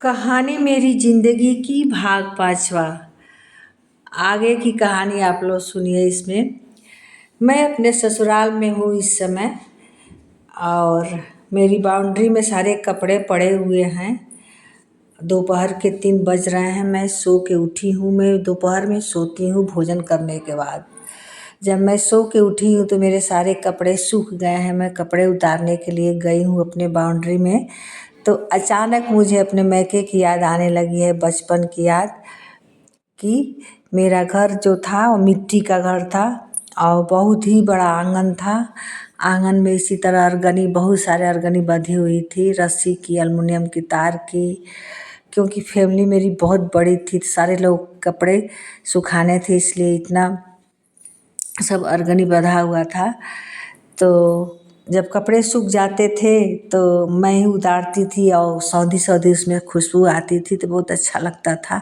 कहानी मेरी जिंदगी की भाग पांचवा। आगे की कहानी आप लोग सुनिए। इसमें मैं अपने ससुराल में हूँ इस समय, और मेरी बाउंड्री में सारे कपड़े पड़े हुए हैं। दोपहर के 3 बज रहे हैं। मैं सो के उठी हूँ। मैं दोपहर में सोती हूँ भोजन करने के बाद। जब मैं सो के उठी हूँ तो मेरे सारे कपड़े सूख गए हैं। मैं कपड़े उतारने के लिए गई हूँ अपने बाउंड्री में, तो अचानक मुझे अपने मैके की याद आने लगी है, बचपन की याद। कि मेरा घर जो था वो मिट्टी का घर था और बहुत ही बड़ा आंगन था। आंगन में इसी तरह अरगनी, बहुत सारे अरगनी बंधी हुई थी, रस्सी की, एल्युमिनियम की, तार की। क्योंकि फैमिली मेरी बहुत बड़ी थी, सारे लोग कपड़े सुखाने थे, इसलिए इतना सब अरगनी बंधा हुआ था। तो जब कपड़े सूख जाते थे तो मैं ही उतारती थी और सौंधी सौंधी उसमें खुशबू आती थी, तो बहुत अच्छा लगता था।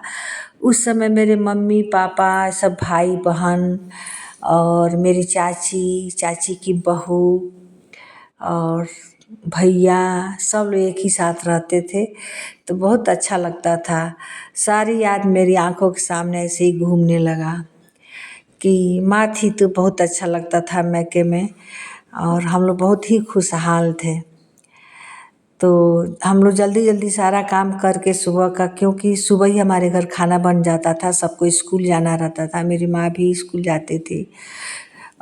उस समय मेरे मम्मी पापा, सब भाई बहन और मेरी चाची, चाची की बहू और भैया, सब लोग एक ही साथ रहते थे, तो बहुत अच्छा लगता था। सारी याद मेरी आंखों के सामने ऐसे ही घूमने लगा कि माँ थी तो बहुत अच्छा लगता था मैके में, और हम लोग बहुत ही खुशहाल थे। तो हम लोग जल्दी जल्दी सारा काम करके सुबह का, क्योंकि सुबह ही हमारे घर खाना बन जाता था, सबको स्कूल जाना रहता था। मेरी माँ भी स्कूल जाती थी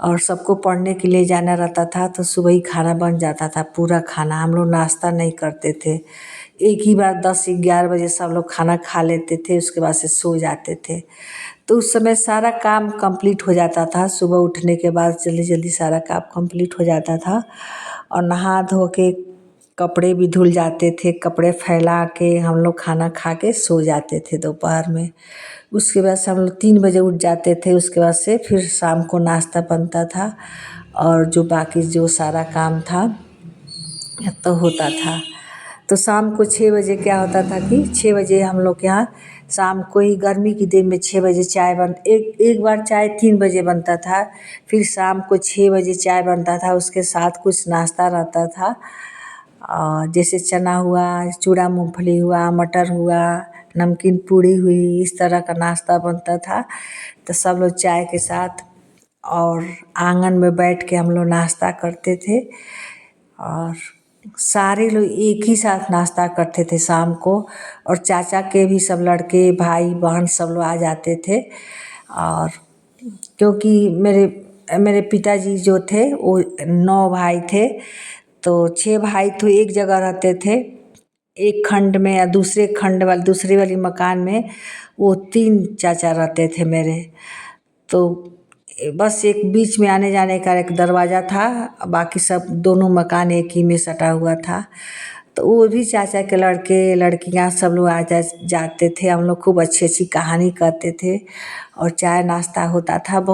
और सबको पढ़ने के लिए जाना रहता था, तो सुबह ही खाना बन जाता था, पूरा खाना। हम लोग नाश्ता नहीं करते थे, एक ही बार 10-11 बजे सब लोग खाना खा लेते थे, उसके बाद से सो जाते थे। तो उस समय सारा काम कंप्लीट हो जाता था। सुबह उठने के बाद जल्दी जल्दी सारा काम कंप्लीट हो जाता था, और नहा धो के कपड़े भी धुल जाते थे। कपड़े फैला के हम लोग खाना खा के सो जाते थे दोपहर में। उसके बाद से हम लोग 3 बजे उठ जाते थे। उसके बाद से फिर शाम को नाश्ता बनता था, और जो बाकी जो सारा काम था तो होता था। तो शाम को 6 बजे क्या होता था कि 6 बजे हम लोग के यहाँ शाम को ही, गर्मी के दिन में 6 बजे चाय एक बार चाय 3 बजे बनता था, फिर शाम को 6 बजे चाय बनता था। उसके साथ कुछ नाश्ता रहता था, जैसे चना हुआ, चूड़ा मूंगफली हुआ, मटर हुआ, नमकीन पूड़ी हुई, इस तरह का नाश्ता बनता था। तो सब लोग चाय के साथ और आंगन में बैठ के हम लोग नाश्ता करते थे, और सारे लोग एक ही साथ नाश्ता करते थे शाम को। और चाचा के भी सब लड़के, भाई बहन सब लोग आ जाते थे। और क्योंकि मेरे पिताजी जो थे वो 9 भाई थे, तो 6 भाई तो एक जगह रहते थे एक खंड में, या दूसरे वाली मकान में वो 3 चाचा रहते थे मेरे। तो बस एक बीच में आने जाने का एक दरवाज़ा था, बाकी सब दोनों मकान एक ही में सटा हुआ था। तो वो भी चाचा के लड़के लड़कियां सब लोग जाते थे। हम लोग खूब अच्छी अच्छी कहानी कहते थे और चाय नाश्ता होता था। बहुत